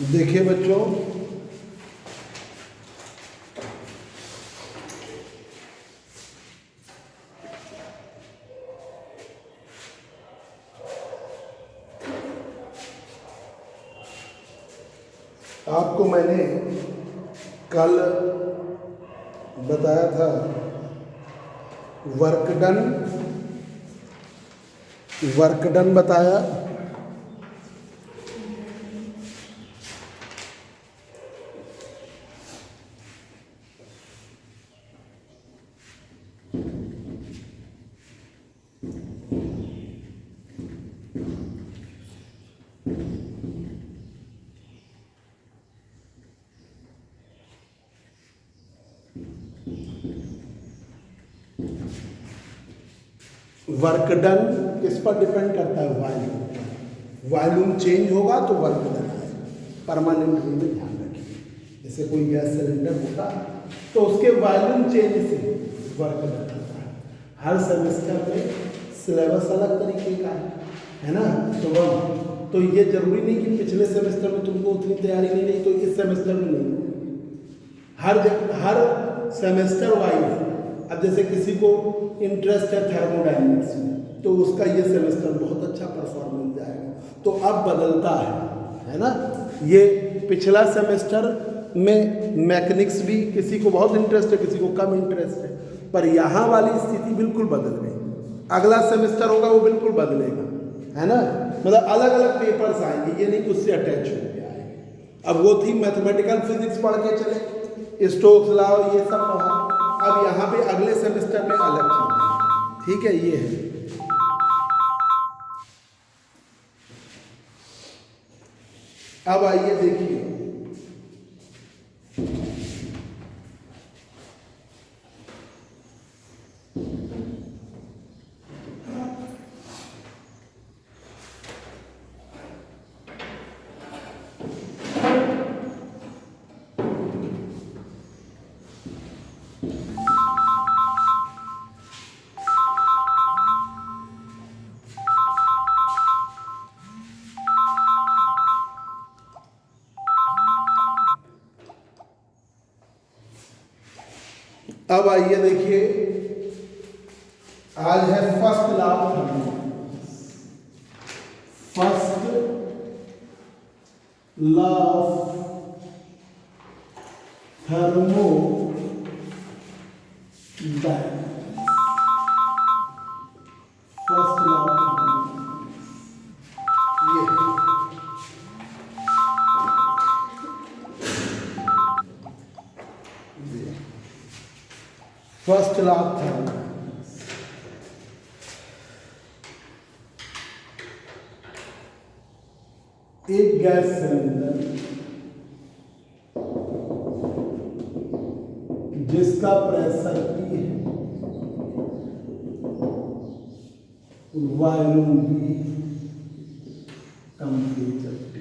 देखिए बच्चों, आपको मैंने कल बताया था वर्क डन बताया। वर्क डन किस पर डिपेंड करता है? वॉल्यूम चेंज होगा तो वर्क डन आएगा। परमानेंट वे में ध्यान रखिए। जैसे कोई गैस सिलेंडर होता तो उसके वॉल्यूम चेंज से वर्क डन होता है। हर सेमेस्टर में सिलेबस अलग तरीके का है ना। तो ये जरूरी नहीं कि पिछले सेमेस्टर में तुमको उतनी तैयारी नहीं रही तो इस सेमेस्टर में नहीं। हर सेमेस्टर वाइज, अब जैसे किसी को इंटरेस्ट है थर्मोडायनेमिक्स में तो उसका ये सेमेस्टर बहुत अच्छा परफॉर्मेंस जाएगा। तो अब बदलता है ना। ये पिछला सेमेस्टर में मैकेनिक्स भी किसी को बहुत इंटरेस्ट है, किसी को कम इंटरेस्ट है, पर यहाँ वाली स्थिति बिल्कुल बदल गई। अगला सेमेस्टर होगा वो बिल्कुल बदलेगा, है ना। मतलब अलग अलग पेपर्स आएंगे, ये नहीं कि उससे अटैच हो गया है। अब वो थी मैथमेटिकल फिजिक्स पढ़ के चले, स्टोक्स लॉ ये सब पढ़ा। अब यहाँ पे अगले सेमेस्टर में अलग चीज है, ठीक है। ये है अब आइए देखिए, अब आइए देखिए, आज है first law of thermodynamics. First law of thermodynamics. First law of thermodynamics ये है। First law of thermodynamics. एक गैस सिलेंडर जिसका प्रेशर P है, volume V, temperature T।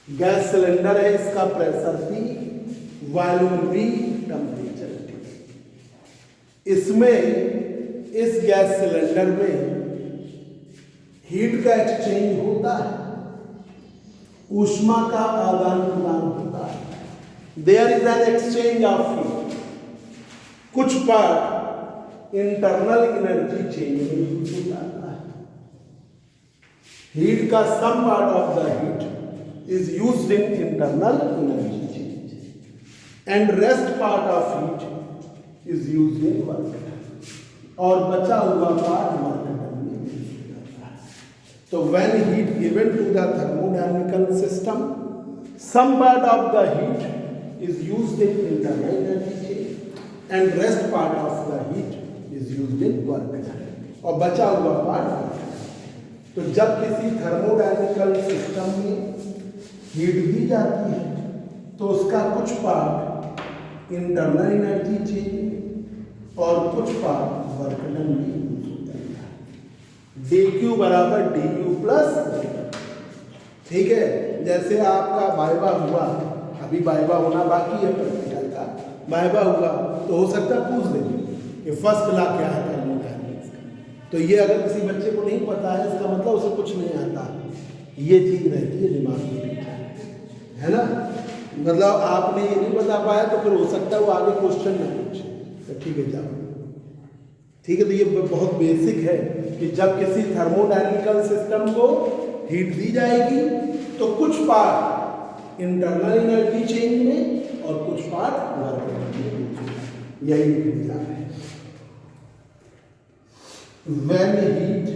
Gas cylinder है, इसका pressure P, volume V, temperature T। इसमें इस gas cylinder में हीट का एक्सचेंज होता है, ऊष्मा का आदान प्रदान होता है। There is an exchange of heat. कुछ पार्ट इंटरनल एनर्जी चेंज में यूज हो जाता है। हीट का some part of the heat is used in internal energy change and rest part of heat is used in work done, और बचा हुआ part work done में यूज हो जाता है। तो when heat given to the thermodynamical system, some part of the heat is used in internal energy change and rest part of the heat is used in work done, और बचा हुआ part work done. तो जब किसी thermodynamical system में heat दी जाती है तो उसका कुछ पार्ट इंटरनल एनर्जी चेंज और कुछ पार्ट वर्क डन में यूज हो जाता है। dq बराबर du प्लस, ठीक है। जैसे आपका वाइवा हुआ, अभी वाइवा होना बाकी है, प्रैक्टिकल का वाइवा हुआ तो हो सकता है पूछ देंगे कि फर्स्ट लॉ क्या है थर्मोडायनेमिक्स का। तो ये अगर किसी बच्चे को नहीं पता है, इसका मतलब उसे कुछ नहीं आता। ये चीज रहती है दिमाग में। है ना। मतलब आपने ये नहीं बता पाया तो फिर हो सकता है वो आगे क्वेश्चन ना पूछे, तो ठीक है जाओ। ठीक है, तो ये बहुत बेसिक है कि जब किसी थर्मोडायनेमिकल सिस्टम को हीट दी जाएगी तो कुछ पार्ट इंटरनल एनर्जी चेंज में और कुछ पार्ट वर्क एनर्जी में, यही लिख दिया है। When heat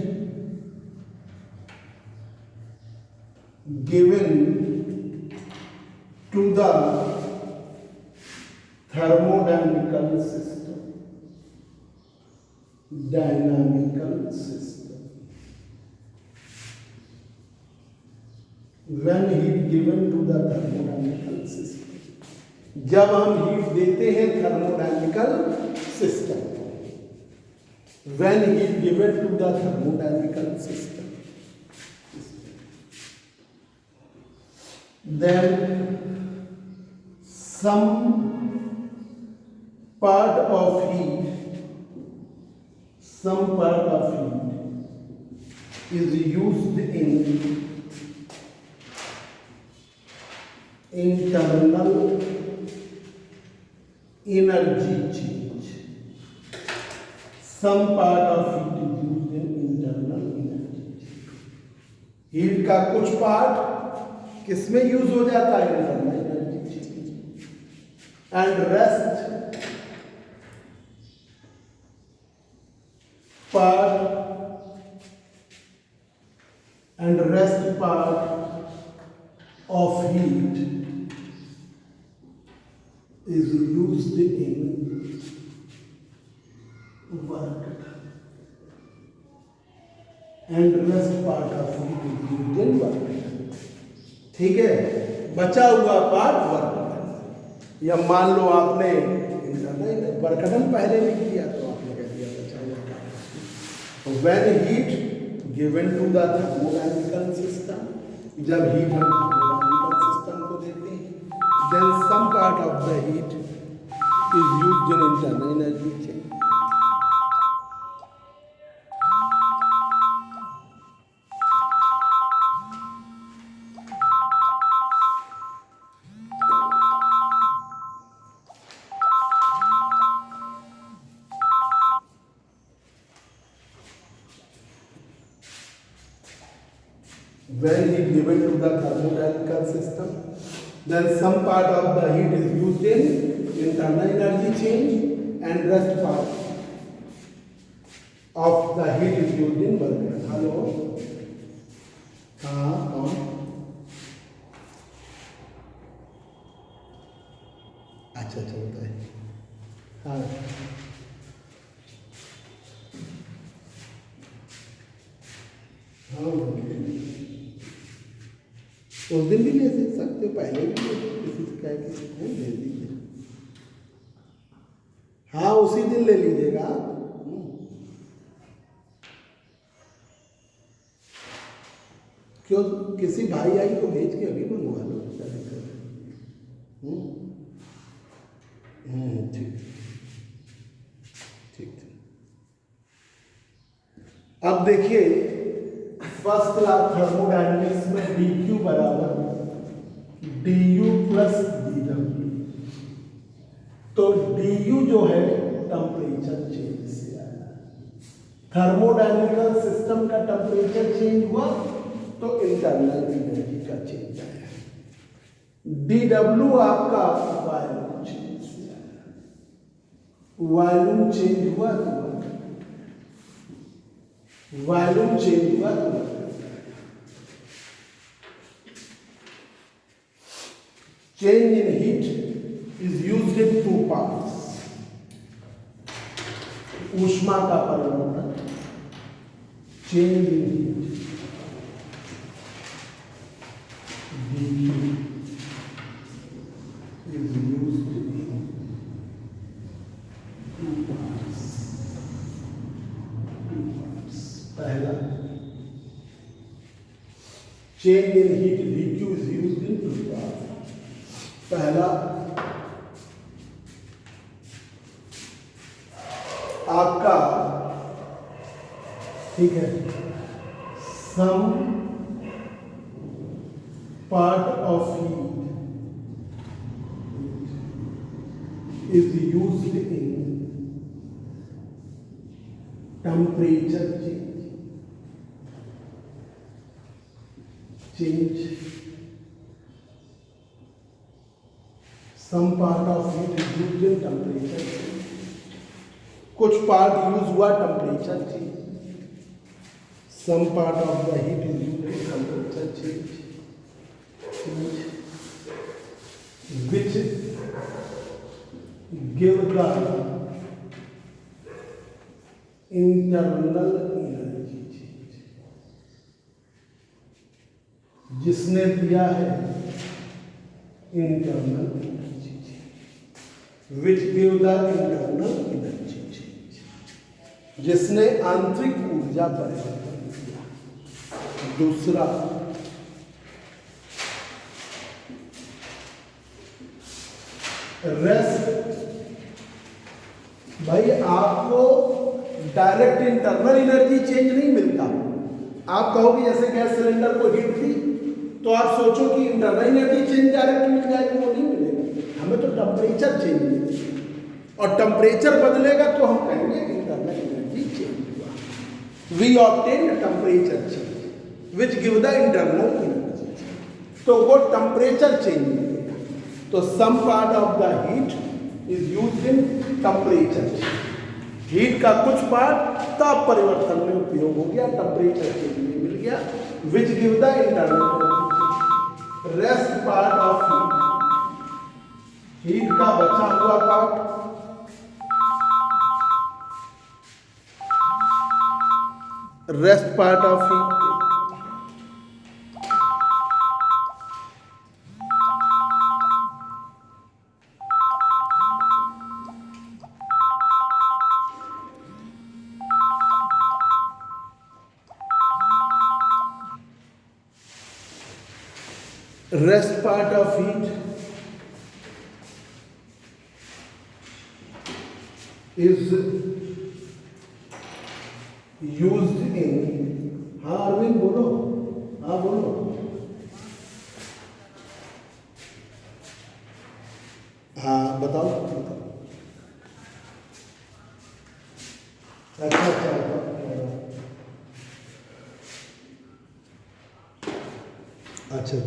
given to the thermodynamical system, dynamical system, when heat given to the thermodynamical system, जब हम हीट देते हैं thermodynamical system, when heat given to the thermodynamical system, then some part of heat is used in internal energy change. Some part of heat is used in internal energy change. Heat का कुछ part किसमें use हो जाता है? Internal energy change, and rest part of heat is used in work and rest part of heat is used in work. ठीक है, बचा हुआ पार्ट वर्क डन। या मान लो आपने वर्क डन पहले लिख दिया तो आपने कह दिया बचा हुआ part. When heat given to the thermodynamical system, जब हीट हम थर्मोडायनेमिकल सिस्टम को देते हैं, then some part of the heat is used in internal energy change. When heat given to the thermodynamical system, then some part of the heat is used in internal energy change and rest part of the heat is used in work done. Hello, हाँ कौन? अच्छा होता है, हाँ उस दिन भी ले सकते हो, पहले भी किसी से कह के ले लीजिए। हाँ उसी दिन ले लीजिएगा। क्यों, किसी भाई आई को भेज के अभी मंगवा लो। ठीक ठीक। अब देखिए फर्स्ट क्लास थर्मोडायनेमिक्स में dq बराबर du प्लस dw, तो du जो है टेम्परेचर चेंज से आया। थर्मोडायनेमिकल सिस्टम का टेम्परेचर चेंज हुआ तो इंटरनल एनर्जी का चेंज आया। dw आपका वॉल्यूम चेंज से आया, वॉल्यूम चेंज हुआ तो वॉल्यूम चेंज हुआ तो change in heat is used in two parts. ऊष्मा का परिवर्तन, change in heat, dq is used in two parts. पहला change in heat dq is used in two parts. पहला आपका ठीक है, some part of heat is used in temperature change. Some part of heat is used in temperature change. कुछ part use हुआ temperature change. Some part of the heat is used in temperature change, which give the internal energy change. जिसने दिया है internal energy change, which give the internal energy change. जिसने आंतरिक ऊर्जा परिवर्तन किया. दूसरा, रेस्ट. भाई आपको डायरेक्ट इंटरनल एनर्जी चेंज नहीं मिलता. आप कहोगे जैसे गैस सिलेंडर को हीट दी तो आप सोचो कि इंटरनल एनर्जी चेंज डायरेक्ट मिल जाएगी, वो नहीं मिलेगा. हमें तो टेम्परेचर चेंज मिलेगा, और टेम्परेचर बदलेगा तो हम कहेंगे इंटरनल एनर्जी चेंज हुआ. We obtain temperature change which give the internal energy. तो वो टेम्परेचर चेंज मिलेगा. तो some part of the heat is used in temperature change. Heat का कुछ पार्ट ताप परिवर्तन में उपयोग हो गया, टेम्परेचर चेंज में मिल गया, विच give the internal. Rest part of heat का बचा हुआ part rest part of heat rest part of heat is used in. हाँ अरविंद बोलो. हाँ बोलो. हाँ बताओ. अच्छा अच्छा अच्छा अच्छा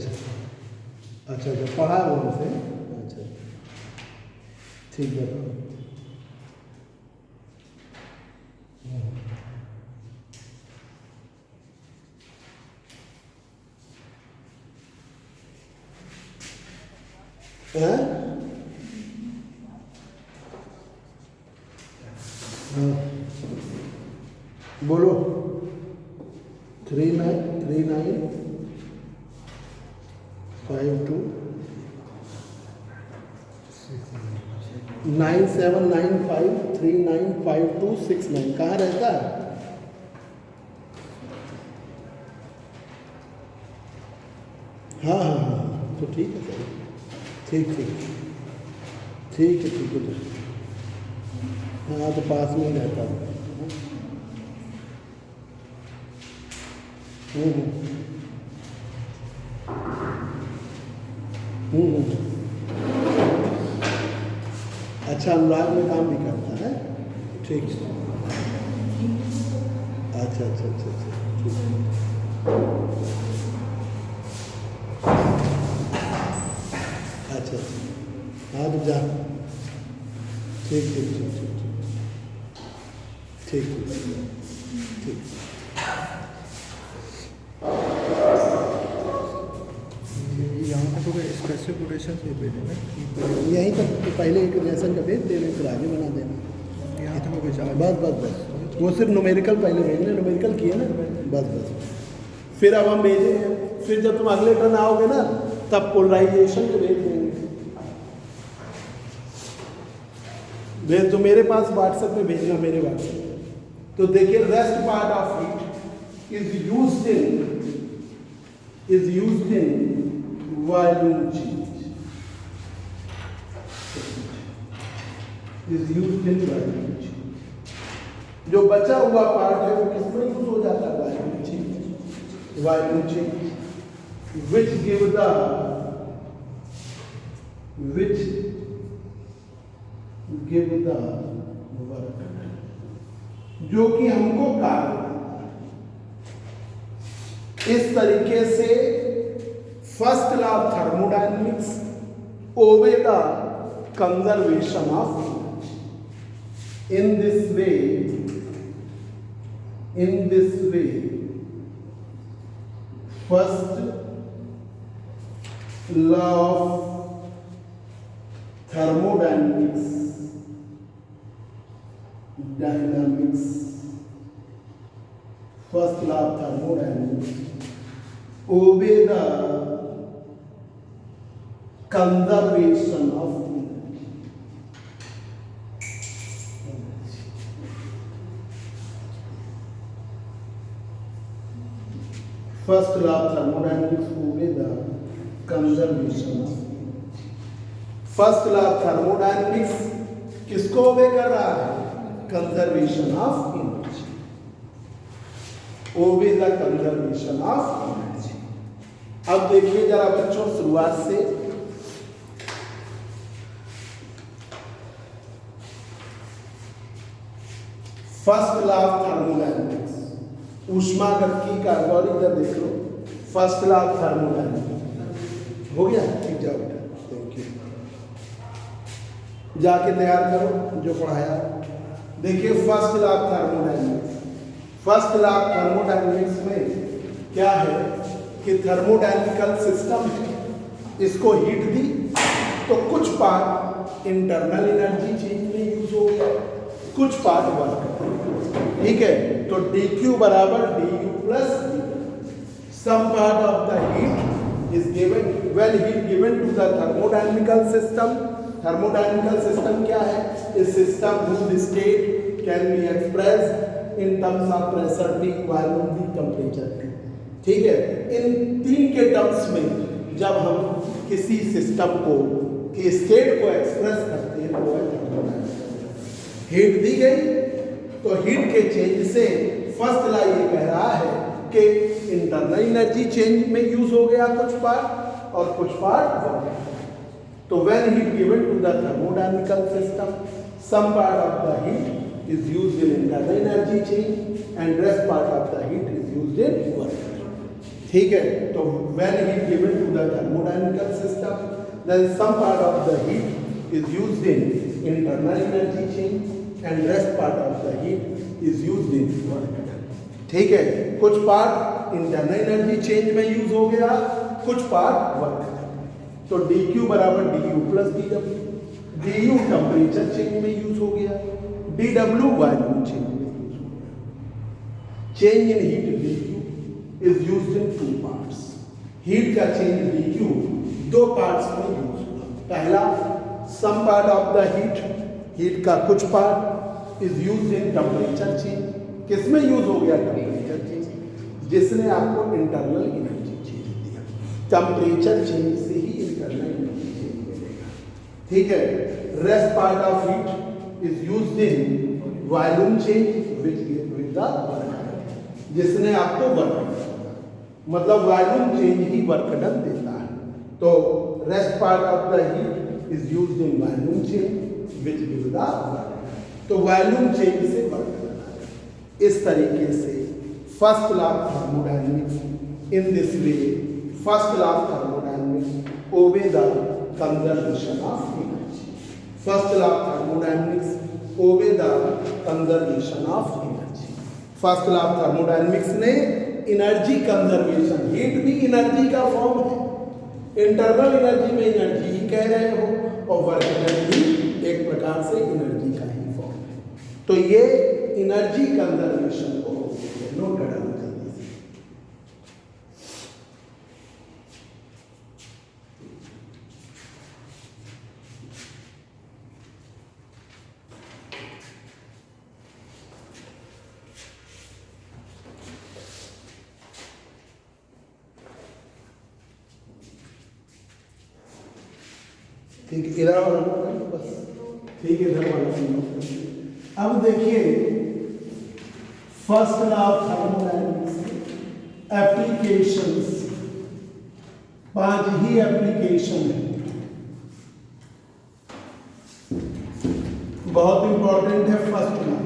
अच्छा अच्छा पढ़ा है वहाँ से. अच्छा ठीक है. हैं? बोलो. 9795395269. कहाँ रहता है? हाँ हाँ हाँ तो ठीक है सर. ठीक ठीक ठीक है ठीक है. हाँ तो पास में ही रहता है. अच्छा अनुराग में काम भी करता है. ठीक है. अच्छा अच्छा अच्छा अच्छा ठीक है. अच्छा अच्छा हाँ तो जा. ठीक ठीक ठीक ठीक ठीक ठीक ठीक. यहाँ पर तो स्पेसिफिकेशन से भेजना. यहीं तक तो पहले एक लेसन का भेज देना, फिर आगे बना देना. यहाँ तक कोई चार्ज. बस बस बस वो सिर्फ न्यूमेरिकल पहले भेजना. न्यूमेरिकल किए ना. बस बस फिर अब हम भेजेंगे. फिर जब तुम अगले टर्न आओगे ना तब पोलराइजेशन को भेज देंगे. भेज तो मेरे पास व्हाट्सएप पे भेजना, मेरे व्हाट्सएप. तो देखिए rest part of heat is used in volume change. Is used in volume change. जो बचा हुआ पार्ट है वो किसमें यूज हो जाता है? Volume change. Volume change which give the work जो कि हमको कार्य इस तरीके से first law of thermodynamics obey the conservation of in this way first law of thermodynamics first law of thermodynamics obey the conservation of first law of thermodynamics obey the conservation of first law of thermodynamics किसको obey कर रहा है? conservation of energy obey the conservation of energy। अब देखिए जरा बच्चों शुरुआत से फर्स्ट लॉ ऑफ थर्मोडायनेमिक्स ऊष्मागतिकी का इधर देख लो फर्स्ट लॉ ऑफ थर्मोडायनेमिक्स हो गया ठीक जाओ बेटा थैंक यू जाके तैयार करो जो पढ़ाया देखिए फर्स्ट लॉ ऑफ थर्मोडायनेमिक्स में क्या है कि थर्मोडायनेमिकल सिस्टम इसको हीट दी तो कुछ पार्ट इंटरनल एनर्जी चेंज में यूज हो गया कुछ पार्ट वर्क ठीक है तो dq बराबर du plus some part of the heat is given when heat given to the thermodynamical system क्या है इस system whose state can be expressed in terms of pressure T volume V temperature T ठीक है इन तीन के terms में जब हम किसी सिस्टम को की स्टेट को एक्सप्रेस करते हैं वो है थर्मोडायनेमिक्स हीट दी गई तो हीट के चेंज से फर्स्ट लॉ ये कह रहा है कि इंटरनल एनर्जी चेंज में यूज हो गया कुछ पार्ट और कुछ पार्ट वर्क तो when heat given to the thermodynamical system some part of the heat is used in internal energy change and rest part of the heat is used in work ठीक है तो when heat given to the thermodynamical system then some part of the heat is used in internal energy change and rest part of the heat is used in work ठीक है कुछ part internal energy change में use हो गया कुछ part work तो dq बराबर du plus dw du temperature change में यूज हो गया dw वॉल्यूम चेंज में यूज हो गया change in heat dq is used in two parts heat का चेंज dq दो पार्ट्स में यूज हुआ पहला some part of the heat का कुछ part is used in temperature change किसमें यूज हो गया टेम्परेचर चेंज जिसने आपको इंटरनल एनर्जी चेंज दिया टेम्परेचर चेंज से ही इंटरनल एनर्जी चेंज मिलेगा ठीक है rest part of heat is used in volume change with the work जिसने आपको वर्क मतलब वॉल्यूम चेंज ही वर्क डन देता है तो rest part of the heat is used in volume change which give the work तो volume change से work करना इस तरीके से first law of thermodynamics in this way first law of thermodynamics obey the conservation of energy first law of thermodynamics obey the conservation of energy first law of thermodynamics ने energy conservation heat भी energy का form है internal energy में energy ही कह रहे हो और work energy एक प्रकार से एनर्जी का ही फॉर्म है तो ये एनर्जी कंजर्वेशन को नोट कर डालना चाहिए ठीक है इधर वाला नोट कर लो बस ठीक है इधर वाला नोट कर लो अब देखिए first law of thermodynamics applications 5 he application है बहुत इंपॉर्टेंट है फर्स्ट लॉ,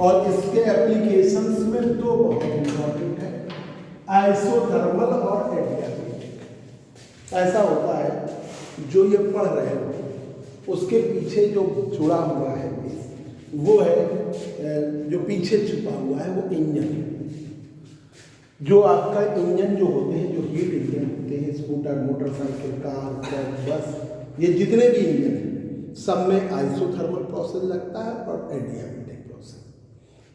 और इसके एप्लीकेशंस में दो बहुत इंपॉर्टेंट है, आइसोथर्मल और एडियाबेटिक। ऐसा होता है जो ये पढ़ रहे हो उसके पीछे जो जुड़ा हुआ है वो है, जो पीछे छुपा हुआ है वो इंजन, जो आपका इंजन जो होते हैं, जो हीट इंजन होते हैं, स्कूटर, मोटरसाइकिल, कार, ट्रक, बस, ये जितने भी इंजन हैं सब में आइसोथर्मल प्रोसेस लगता है और एडियाबेटिक प्रोसेस।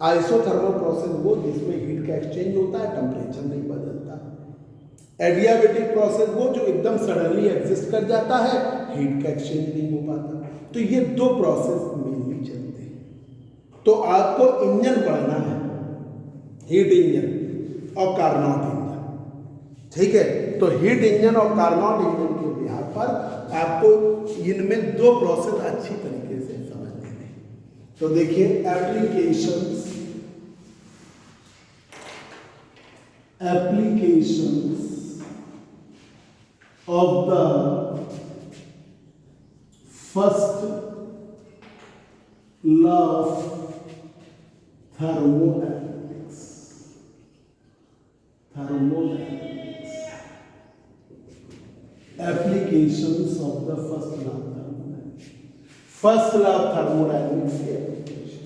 आइसोथर्मल प्रोसेस वो जिसमें हीट का एक्सचेंज होता है, टेम्परेचर नहीं बदलता। एडियाबेटिक प्रोसेस वो जो एकदम सडनली एग्जिस्ट कर जाता है, हीट का एक्सचेंज नहीं हो पाता। तो ये दो प्रोसेस मेनली चलते हैं। तो आपको इंजन पढ़ना है, हीट इंजन और कार्नोट इंजन, ठीक है। तो हीट इंजन और कार्नोट इंजन के बिहार पर आपको इनमें दो प्रोसेस अच्छी तरीके से समझ लेने हैं। तो देखिए applications of the first law of thermodynamics. Applications of the first law of thermodynamics. First law of thermodynamics के application.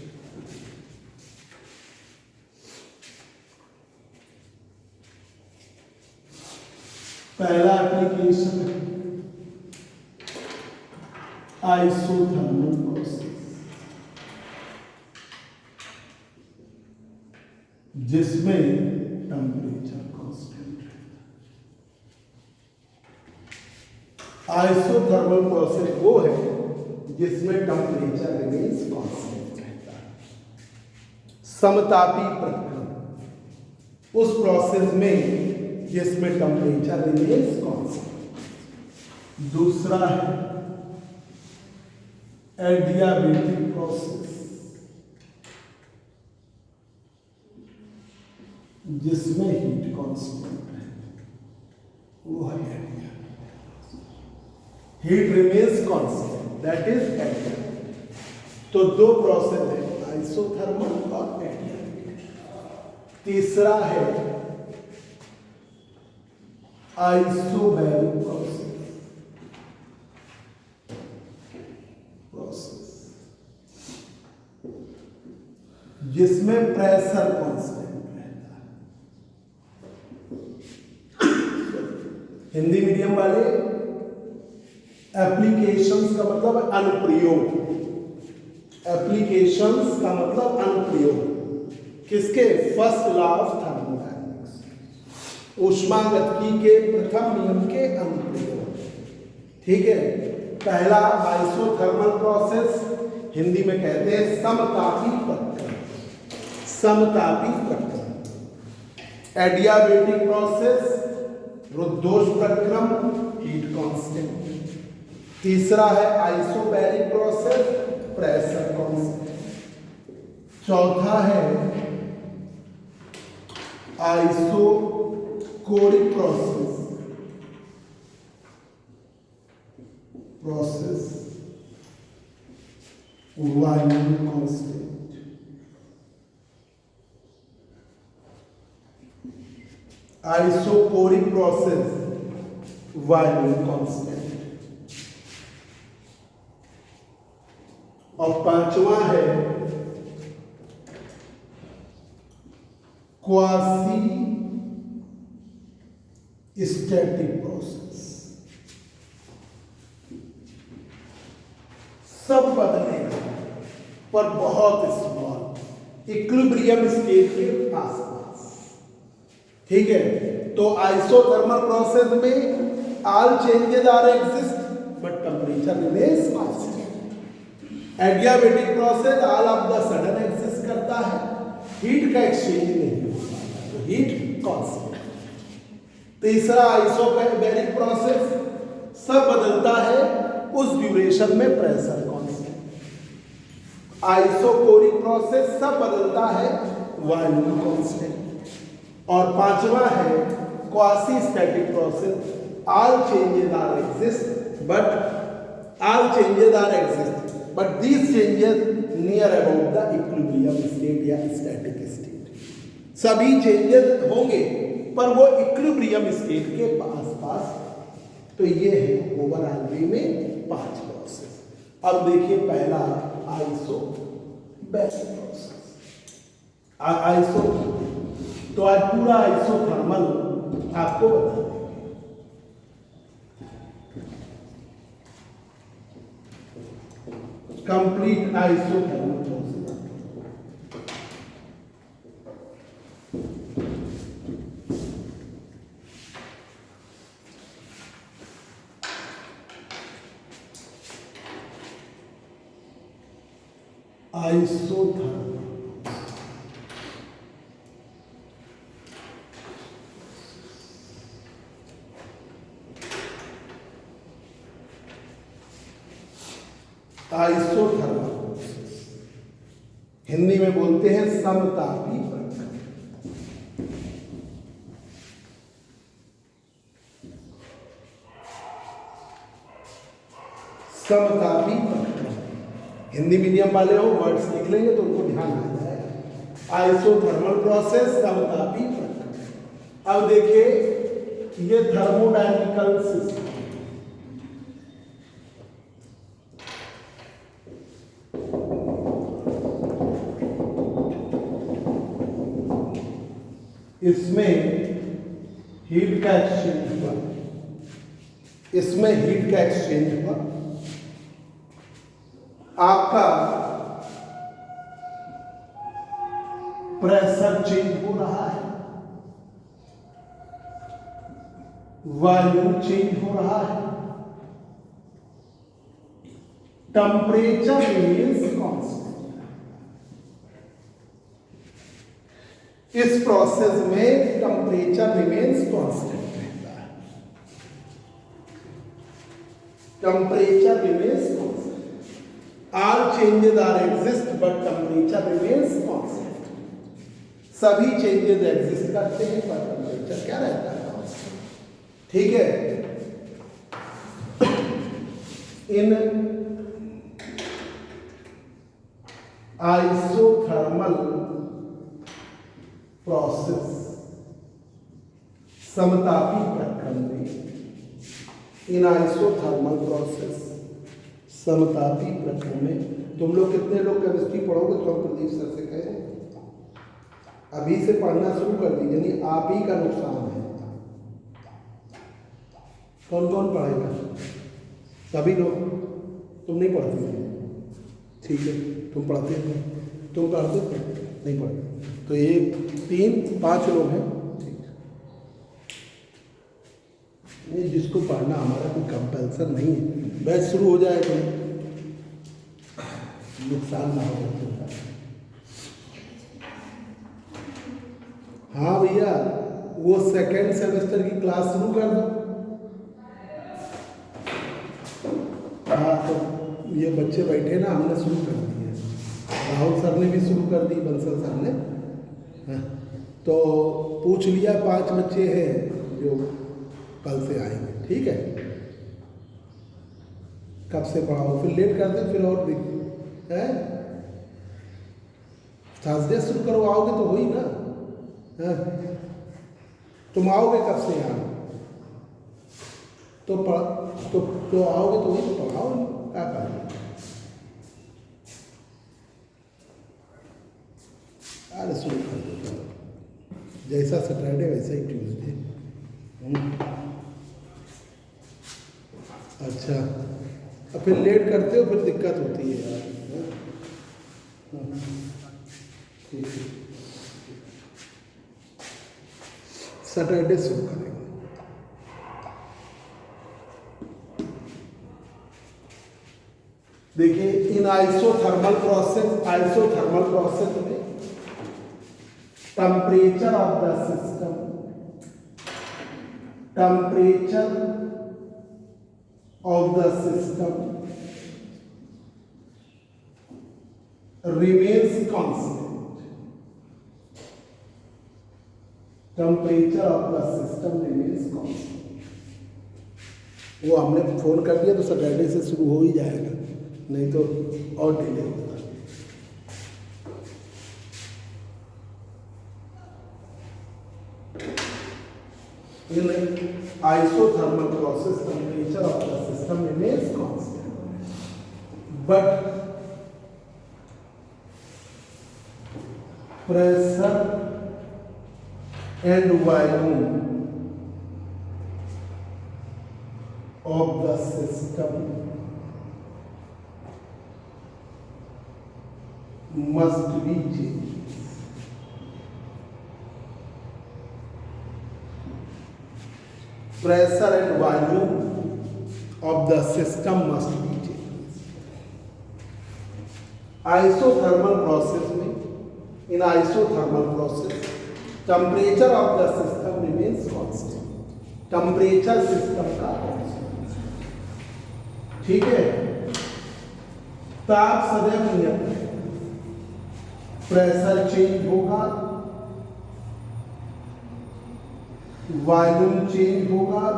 पहला एप्लीकेशन है आइसोथर्मल प्रोसेस, जिसमें टेम्परेचर कांस्टेंट रहता है। आइसोथर्मल प्रोसेस वो है जिसमें टेम्परेचर रिमेंस कांस्टेंट रहता है। समतापी प्रक्रम उस प्रोसेस में जिसमें टेम्परेचर रिमेंस कांस्टेंट। दूसरा है एडियाबेटिक प्रोसेस, जिसमें हीट कांस्टेंट है, वो है adiabatic. Heat remains constant, that is adiabatic. तो दो प्रोसेस है, आइसोथर्मल और एडियाबेटिक। तीसरा है आइसोबैरिक प्रोसेस, जिसमें प्रेशर कांस्टेंट रहता है। हिंदी मीडियम वाले एप्लीकेशंस का मतलब अनुप्रयोग, एप्लीकेशंस का मतलब अनुप्रयोग किसके? फर्स्ट लॉ ऑफ थर्मोडायनेमिक्स, ऊष्मागतिकी के प्रथम नियम के अनुप्रयोग, ठीक है। पहला आइसोथर्मल प्रोसेस, हिंदी में कहते हैं समतापी प्रक्रम, समतापी प्रक्रम। एडियाबेटिक प्रोसेस रुद्धोष प्रक्रम, हीट कांस्टेंट। तीसरा है आइसोबैरिक प्रोसेस, प्रेशर कांस्टेंट। चौथा है isochoric process, volume constant. Isochoric process, volume constant. और पांचवा है क्वासी स्टैटिक प्रोसेस। सब बदलेगा पर बहुत स्मॉल, इक्विलिब्रियम स्टेट के आसपास, ठीक है। तो आइसोथर्मल प्रोसेस में all changes are exist but temperature remains constant. Adiabatic process all of the sudden exist करता है, हीट का एक्सचेंज नहीं होता, तो हीट कांस्टेंट। तीसरा आइसोबैरिक प्रोसेस, सब बदलता है उस ड्यूरेशन में प्रेशर कांस्टेंट। आइसोकोरिक प्रोसेस, सब बदलता है वॉल्यूम कांस्टेंट। और पांचवा है quasi static process, all changes are exist but but these changes near about the equilibrium state या स्टैटिक स्टेट। सभी चेंजेस होंगे पर वो इक्विलिब्रियम स्टेट के आसपास। तो ये है ओवरऑल वे में 5 प्रोसेस। अब देखिए पहला आइसो बेसिक प्रोसेस आइसो। तो आज पूरा आइसोथर्मल आपको बता देंगे। Complete isothermal process. Isothermal isothermal process Hindi में बोलते हैं समतापी प्रक्रम। समतापी प्रक्रम हिंदी मीडियम वाले हो वर्ड्स लिख लेंगे तो उनको ध्यान आ जाएगा। आइसोथर्मल प्रोसेस समतापी प्रक्रम। अब देखिए ये थर्मोडायनेमिकल सिस्टम। इसमें हीट का एक्सचेंज हुआ, इसमें हीट का एक्सचेंज हुआ। आपका प्रेशर चेंज हो रहा है, वॉल्यूम चेंज हो रहा है, टेम्परेचर रिमेन्स कांस्टेंट। इस प्रोसेस में टेम्परेचर रिमेन्स कांस्टेंट रहता है। Temperature remains constant. All changes are exist but temperature remains constant. सभी चेंजेस एग्जिस्ट करते हैं पर टेम्परेचर क्या रहता है? कांस्टेंट। ठीक है। इन आइसोथर्मल प्रोसेस समतापी प्रक्रम में, इन आइसोथर्मल प्रोसेस समतापी प्रक्रम में तुम लोग कितने लोग केमिस्ट्री पढ़ोगे तो हम प्रदीप सर से कहें अभी से पढ़ना शुरू कर दीजिए, नहीं आप ही का नुकसान है। कौन कौन पढ़ेगा? सभी लोग। तुम नहीं पढ़ते थे? ठीक है, तुम पढ़ते थे? तुम पढ़ते थे? नहीं पढ़ते तो ये 3-5 लोग हैं। ठीक है, जिसको पढ़ना हमारा कोई कंपल्सन नहीं है। बैच शुरू हो जाए तो नुकसान ना हो। हाँ भैया, वो सेकेंड सेमेस्टर की क्लास शुरू कर दो। हाँ तो ये बच्चे बैठे ना, हमने शुरू कर दी है। राहुल सर ने भी शुरू कर दी, बंसल सर ने। हाँ, तो पूछ लिया 5 बच्चे हैं जो कल से आएंगे। ठीक है, कब से पढ़ाओ, फिर लेट कर दे फिर और भी है। थर्सडे शुरू करो, आओगे तो हो ही ना। हाँ, तुम आओगे कब से यहाँ? तो आओगे तो वही पढ़ाओ, क्या करेंगे? अरे शुरू कर दो, जैसा सैटरडे वैसा ही ट्यूसडे। अच्छा, अब फिर लेट करते हो फिर दिक्कत होती है यार। ठीक है, सैटरडे शुरू करेंगे। देखिए इन आइसोथर्मल प्रोसेस में temperature of the system, temperature of the system remains constant. Temperature of the system remains constant. वो हमने फोन कर दिया तो सैटरडे से शुरू हो ही जाएगा। नहीं तो और डिले होता। In isothermal process, temperature of the system remains constant, but pressure and volume of the system must be changed. Pressure and volume of the system must be changed. Isothermal process में, in isothermal process, temperature of the system remains constant. Temperature system का constant. ठीक है? ताप सदैव नियत है। Pressure change होगा, volume change होगा,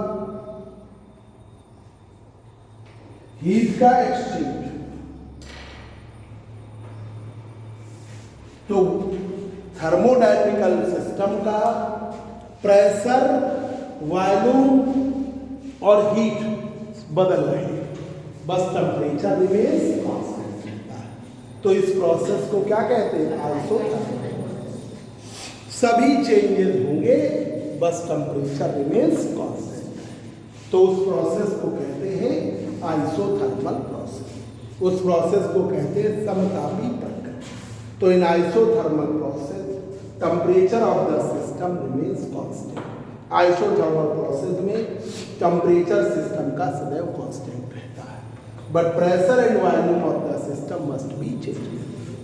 हीट का एक्सचेंज। तो थर्मोडायनेमिकल सिस्टम का प्रेशर, वॉल्यूम और हीट बदल रहे हैं, बस टेम्परेचर रिमेंस कांस्टेंट रहता है। तो इस प्रोसेस को क्या कहते हैं? आइसोथर्मल। सभी चेंजेस होंगे, बस टेम्परेचर रिमेंस कांस्टेंट। तो उस प्रोसेस को कहते हैं आइसोथर्मल प्रोसेस। उस प्रोसेस को कहते हैं समतापी प्रक्रिया। तो in isothermal process temperature of the system remains constant. Isothermal process में टेम्परेचर सिस्टम का सदैव कांस्टेंट रहता है, but pressure and volume of the system must be change.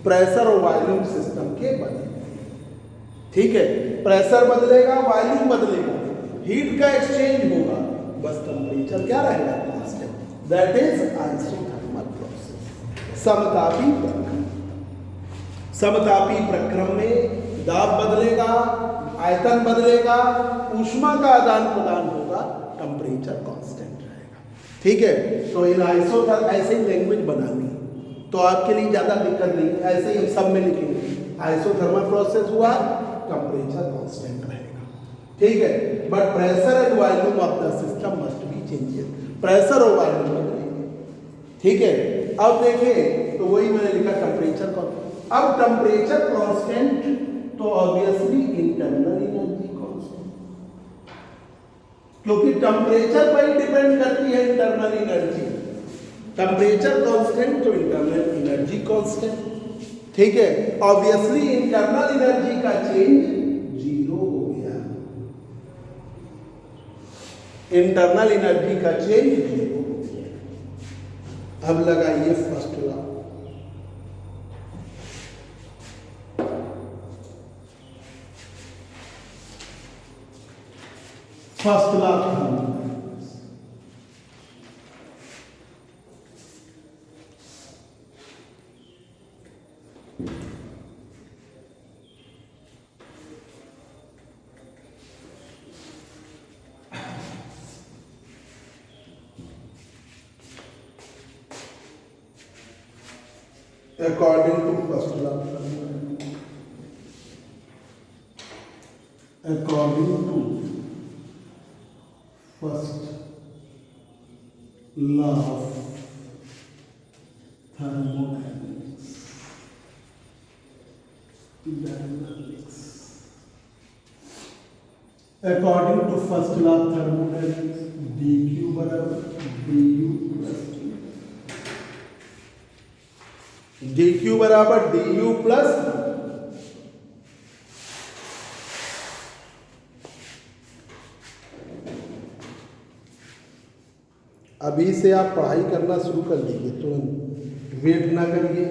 Pressure और वॉल्यूम सिस्टम के बदले, ठीक है, प्रेशर बदलेगा, वॉल्यूम बदलेगा, हीट का एक्सचेंज होगा, बस टेम्परेचर क्या रहेगा? Constant. That is isothermal process, समतापी प्रक्रम। समतापी प्रक्रम में दाब बदलेगा, आयतन बदलेगा, ऊष्मा का आदान प्रदान होगा, टेम्परेचर कांस्टेंट रहेगा। ठीक है? तो इन आइसोथर्मल ऐसे ही लैंग्वेज बनानी, तो आपके लिए ज़्यादा दिक्कत नहीं, ऐसे ही हम सब में लिखेंगे। आइसोथर्मल प्रोसेस हुआ, टेम्परेचर कांस्टेंट रहेगा। ठीक है? But pressure and volume of the system must B changes. Pressure और वॉल्यूम बदलेंगे। ठीक है? अब देखें तो वही मैंने लिखा टेम्परेचर का। अब टेम्परेचर कांस्टेंट तो ऑब्वियसली इंटरनल एनर्जी कांस्टेंट, क्योंकि टेम्परेचर पर ही डिपेंड करती है इंटरनल एनर्जी। टेम्परेचर कांस्टेंट तो इंटरनल एनर्जी कांस्टेंट। ठीक है? ऑब्वियसली इंटरनल एनर्जी का चेंज जीरो हो गया। इंटरनल एनर्जी का चेंज जीरो हो गया। अब लगाइए first law. First law according to first law, according to first law of thermodynamics, according to first law of thermodynamics, dq बराबर du plus dq बराबर du प्लस अभी से आप पढ़ाई करना शुरू कर दीजिए, तुरंत वेट ना करिए।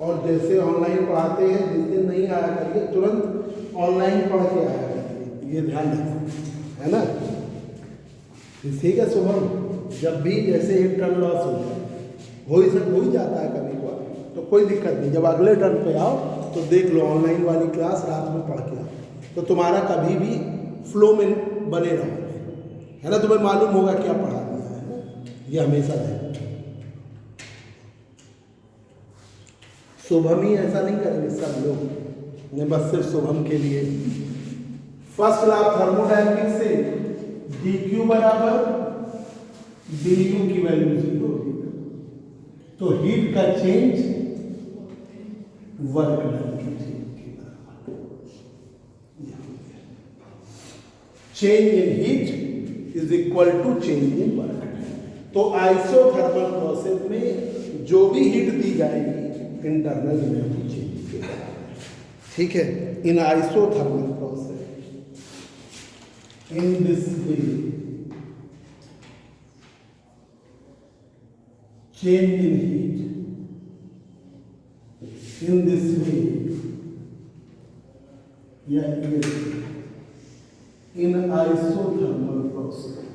और जैसे ऑनलाइन पढ़ाते हैं, जिस दिन नहीं आया करिए तुरंत ऑनलाइन पढ़ के आया करिए, ये ध्यान रखना है ना। ठीक है शुभम, जब भी जैसे एक टर्न लॉस हो जाए, हो ही जाता है कभी को, तो कोई दिक्कत नहीं। जब अगले टर्न पे आओ तो देख लो ऑनलाइन वाली क्लास रात में पढ़ के आओ, तो तुम्हारा कभी भी फ्लो में बने रहोगे, है ना। तुम्हें मालूम होगा क्या पढ़ा दिया है, ये हमेशा रहेगा। शुभम ही ऐसा नहीं करेंगे सब लोग, मैं बस सिर्फ शुभम के लिए। फर्स्ट लॉ ऑफ थर्मोडायनेमिक्स से dq बराबर du की वैल्यू 0 होगी, तो हीट का चेंज वर्क डन की चेंज के बराबर। Change in heat is equal to change in work. तो आइसोथर्मल प्रोसेस में जो भी हीट दी जाएगी इंटरनल एनर्जी चेंज के बराबर, ठीक है। In isothermal process in this way change in heat in this way in isothermal process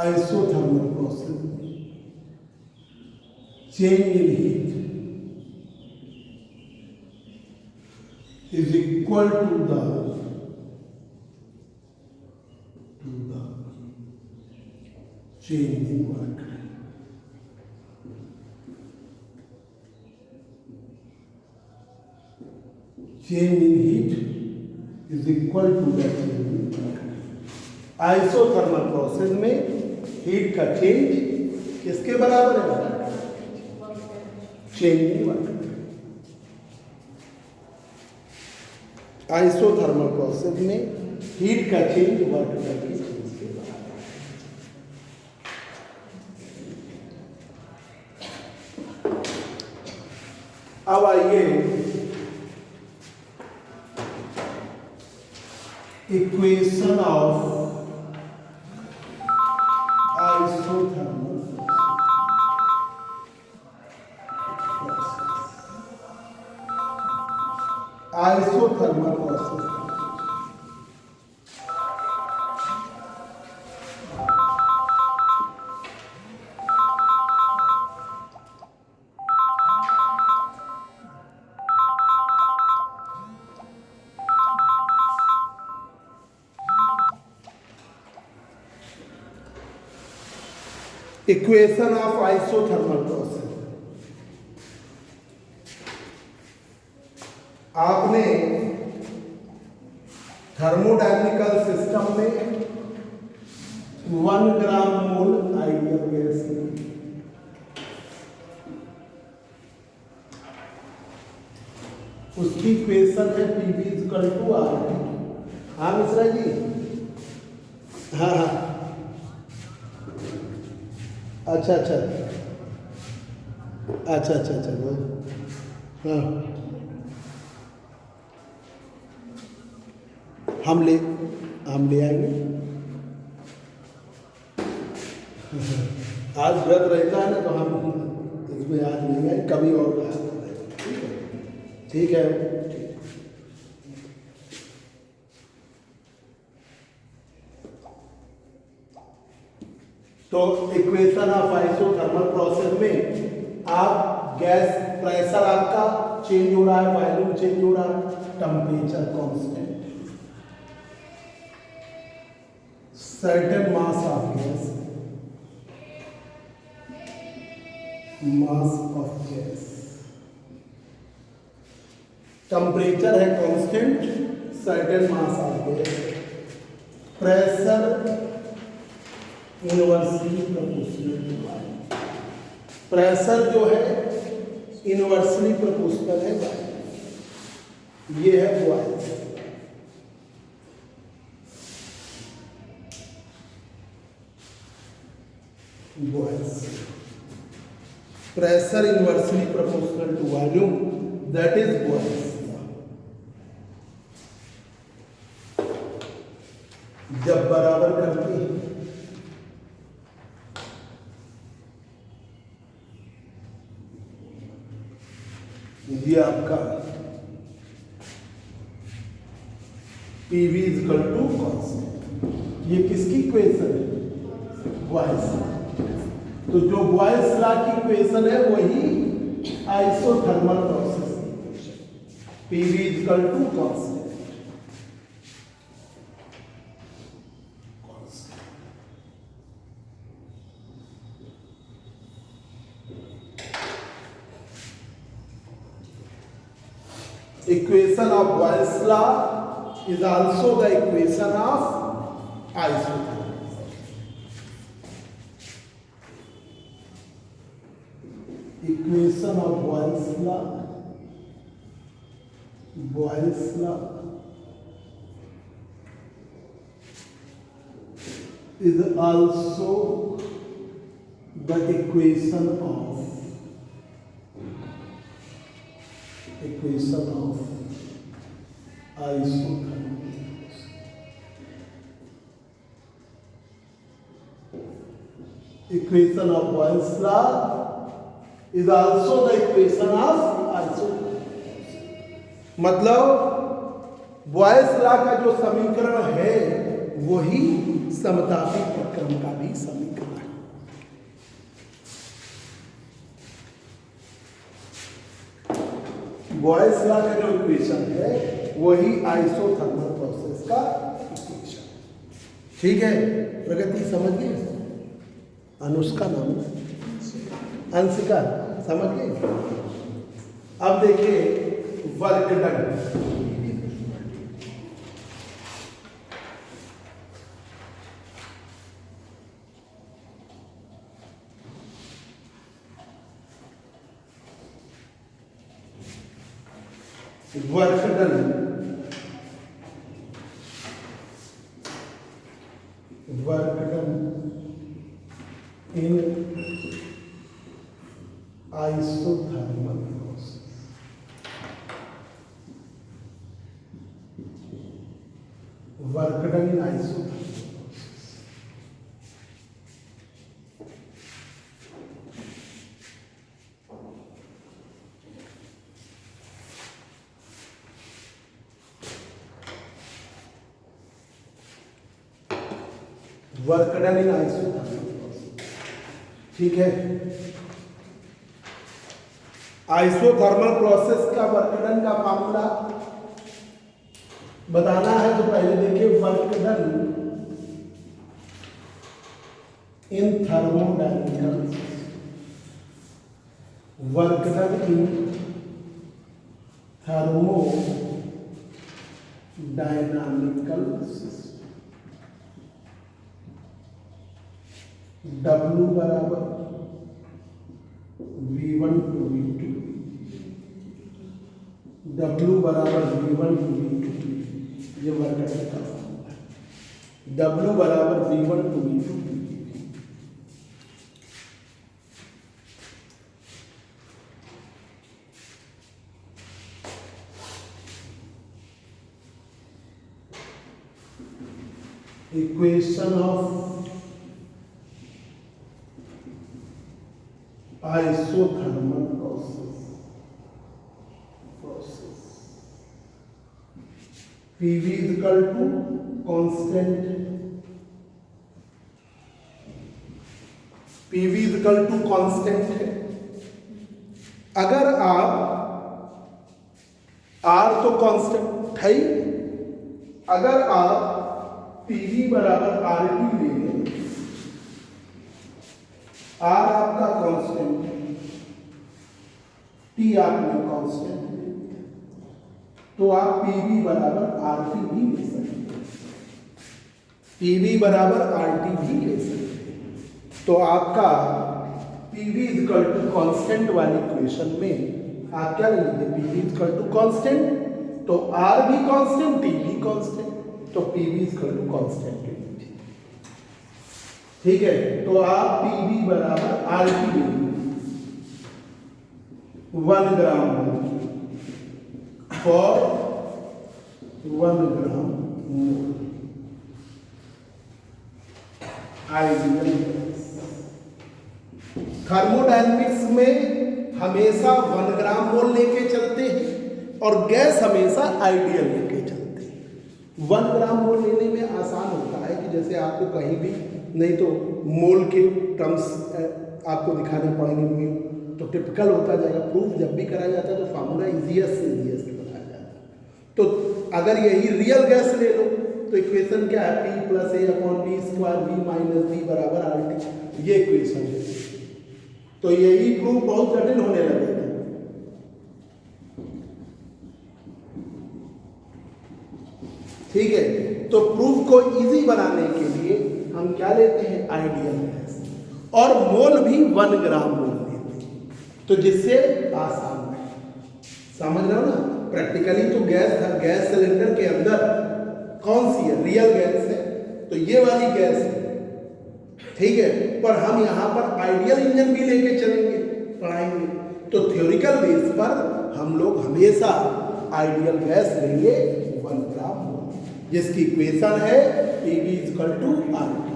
isothermal process change in heat is equal to the change in work. Change in heat is equal to the change in work. Isothermal process में heat का change किसके बराबर है? Change in work. Isothermal process में heat का change work done की change के बराबर। अब आइए equation of isothermal isothermal process equation of isothermal process. आपने थर्मोडायनेमिकल सिस्टम में 1 ग्राम मोल आइडियल गैस उसकी इक्वेशन है PV इक्वल टू RT। हाँ मिश्रा जी, हाँ हाँ, अच्छा अच्छा अच्छा अच्छा अच्छा बोल, हाँ हम ले आएंगे। आज व्रत रहता है ना, तो हम इसमें आज नहीं आए, कभी और ठीक है, ठीक है, ठीक। तो इक्वेशन ऑफ आइसोथर्मल प्रोसेस में आप गैस प्रेशर आपका चेंज हो रहा है, वॉल्यूम चेंज हो रहा है, temperature constant, certain mass of gas, mass of gas, temperature है constant, certain mass of gas, pressure inversely proportional to volume. Pressure जो है इनवर्सली प्रोपोर्शनल है वाल्यूम। ये है voice, pressure inversely proportional to volume, that is voice. जब बराबर करती है ये आपका PV इक्वल टू कांस्टेंट। ये किसकी इक्वेशन है? बॉयस। तो जो बॉयस लॉ की इक्वेशन है वही आइसोथर्मल प्रोसेस की equation. PV is equal to constant. Equation of Boyle's law is also the equation of isothermal. Equation of Boyle's law is also the equation of isothermal. Equation of Boyle's law is also the equation of isothermal. मतलब Boyle's law का जो समीकरण है वही समतापी प्रक्रम का भी समीकरण है। बॉयल्स लॉ का जो इक्वेशन है वही आइसोथर्मल प्रोसेस का इक्वेशन। ठीक है, प्रगति समझ गए? अनुष्का नाम अंशिका समझ गए? अब देखिए work done. Work done in isothermal process. Work done in isothermal process. Work done in isothermal process. ठीक है, आइसोथर्मल प्रोसेस का वर्क डन का फार्मूला बताना है तो पहले देखिए work done in thermodynamical, work done in thermodynamical system. W बराबर V1 टू V2, W बराबर V1 टू V2, ये वर्क डन का फॉर्मूला है। W बराबर V1 to V2। Equation of isothermal process PV is equal to constant, PV is equal to constant है। अगर आप R तो कांस्टेंट है ही, अगर आप PV बराबर RT ले लें, आर आपका कांस्टेंट है, टी आपने कांस्टेंट ले लिया, तो आप पीवी बराबर आरटी भी ले सकते हैं। पीवी बराबर आरटी भी ले सकते हैं। तो आपका PV is equal to constant वाली इक्वेशन में आप क्या ले लीजिए? PV is equal to constant, तो आर भी कांस्टेंट, टी भी कांस्टेंट, तो PV is equal to constant ले लीजिए। ठीक है, तो आप पीवी बराबर आरटी ले लीजिए 1 gram for 1 gram mole ideal gas. Thermodynamics में हमेशा 1 ग्राम मोल लेके चलते हैं और गैस हमेशा आइडियल लेके चलते हैं। 1 ग्राम मोल लेने में आसान होता है कि जैसे आपको कहीं भी नहीं तो मोल के टर्म्स आपको दिखाने पड़ेंगे, तो टिपिकल होता जाएगा। प्रूफ जब भी कराया जाता है तो फार्मूला इजीएस्ट से इजीएस्ट बताया जाता तो अगर यही रियल गैस ले लो तो इक्वेशन क्या है, P plus a upon b square b minus b बराबर आर टी, ये इक्वेशन है। तो यही प्रूफ बहुत जटिल होने लगेगा। ठीक है, तो प्रूफ को इजी बनाने के लिए हम क्या लेते हैं, आइडियल गैस, और मोल भी 1 ग्राम मोल लेते हैं, तो जिससे आसान है। समझ रहे हो ना, प्रैक्टिकली तो गैस सिलेंडर के अंदर कौन सी है, रियल गैस है, तो ये वाली गैस है। ठीक है, पर हम यहाँ पर आइडियल इंजन भी लेके चलेंगे, पढ़ाएंगे, तो थ्योरिकल बेस पर हम लोग हमेशा आइडियल गैस लेंगे 1 ग्राम मोल, जिसकी इक्वेशन है PV इक्वल टू RT।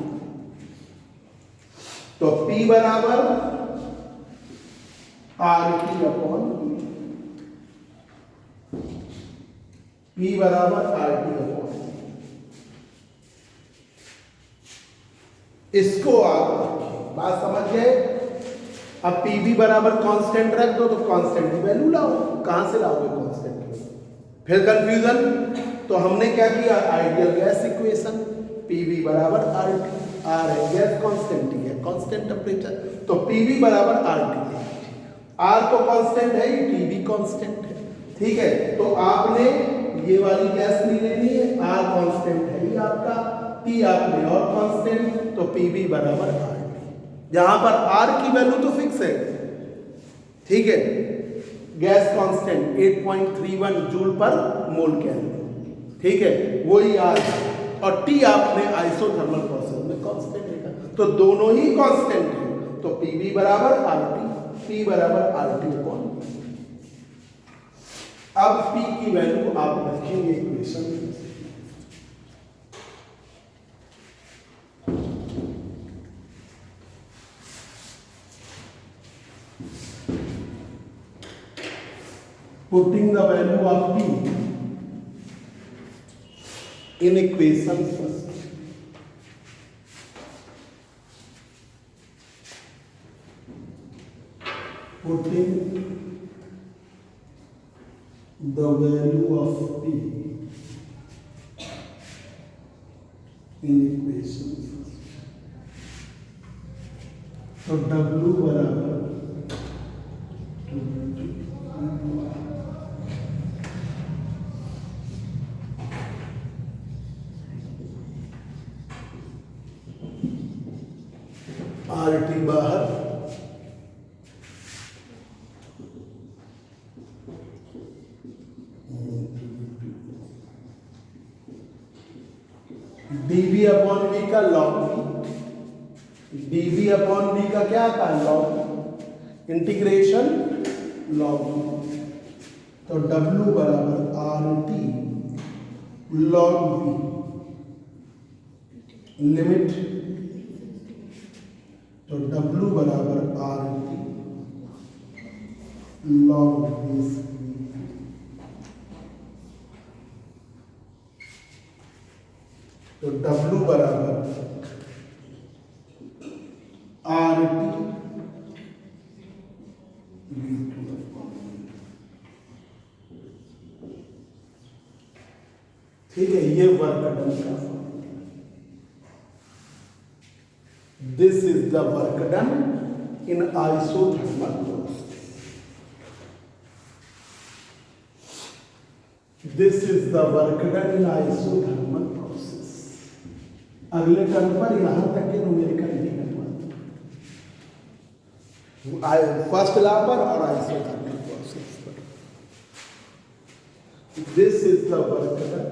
तो P बराबर RT अपॉन P बराबर RT अपॉन, इसको आप बात समझ गए। अब PV बराबर कांस्टेंट रख दो तो कांस्टेंट की वैल्यू लाओ, कहां से लाओगे कांस्टेंट, फिर कंफ्यूजन। तो हमने क्या किया, आइडियल गैस इक्वेशन, PV बराबर RT, R है गैस कांस्टेंट ही है, कांस्टेंट टेम्परेचर, तो PV बराबर RT है, R तो कांस्टेंट है ही, T भी कांस्टेंट है। ठीक है, तो आपने ये वाली गैस नहीं लेनी है, R कांस्टेंट है ही आपका, T आपने और कांस्टेंट, तो PV बराबर RT। यहां पर R की वैल्यू तो फिक्स है, ठीक है, गैस कांस्टेंट 8.31 जूल पर मोल केल्विन, ठीक है, वही R, और T आपने आइसोथर्मल प्रोसेस में कांस्टेंट लिखा, तो दोनों ही कांस्टेंट है, तो PV बराबर RT, P बराबर RT अपॉन। अब P की वैल्यू आप रखेंगे इक्वेशन में, putting the value of P in equation first. Putting the value of P in equation first. तो W बराबर RT बाहर, dV अपॉन V का log V, dV upon V का क्या आता है, लॉग, इंटीग्रेशन लॉग V, तो W बराबर RT लॉग V, लिमिट, तो W बराबर RT लॉग बेस, तो W बराबर RT ठीक है, ये वर्क डन का formula, this is the work done in isothermal process, this is the work done in isothermal process. अगले टर्म पर यहां तक के न्यूमेरिकल नहीं करना, फर्स्ट लॉ पर और आइसोथर्मल प्रोसेस पर। This is the work done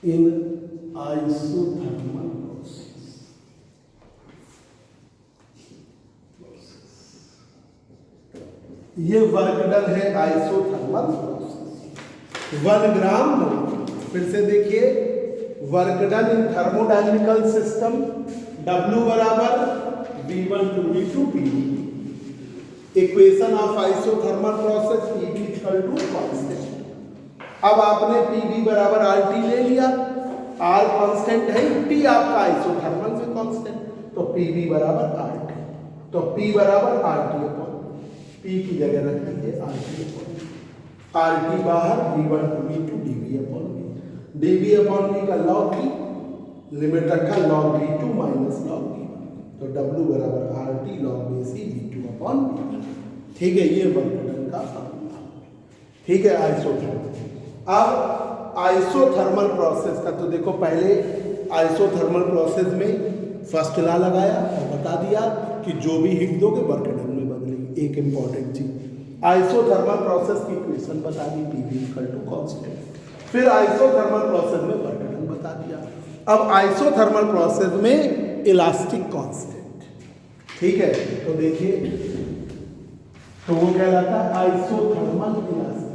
in isothermal process. ये वर्क डन है आइसोथर्मल प्रोसेस, 1 ग्राम मोल। फिर से देखिए, work done in thermodynamical system, W बराबर V1 to V2 PV, equation of isothermal process PV इक्वल to constant. अब आपने PV बराबर RT ले लिया, R कांस्टेंट है, T आपका आइसोथर्मल में कांस्टेंट, तो PV बराबर RT, तो P बराबर RT अपॉन P की जगह रख दीजिए RT अपॉन RT बाहर V1 V2 dV upon V, dV upon V का log V, लिमिट रखा log V2 minus log V1, तो W बराबर RT log BC V2 upon V1। ठीक है, ये वर्क डन का फॉर्मूला। ठीक है, आइसोथर्मल। अब आइसोथर्मल प्रोसेस का तो देखो, पहले आइसोथर्मल प्रोसेस में फर्स्ट लॉ लगाया और बता दिया कि जो भी हीट दोगे वर्क डन में बदलेगी। एक इंपॉर्टेंट चीज, आइसोथर्मल प्रोसेस की इक्वेशन बता दी, PV इक्वल टू कांस्टेंट। फिर आइसोथर्मल प्रोसेस में वर्क डन बता दिया। अब आइसोथर्मल प्रोसेस में इलास्टिक कांस्टेंट। ठीक है, तो देखिए, तो वो कहलाता है isothermal elastic constant.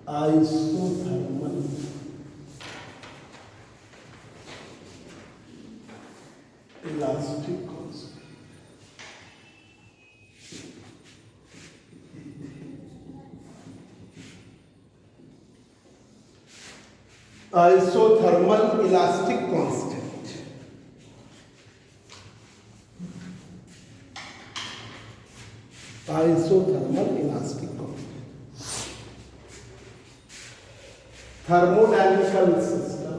Isothermal elastic constant. Isothermal elastic constant, isothermal elastic constant, thermodynamical system,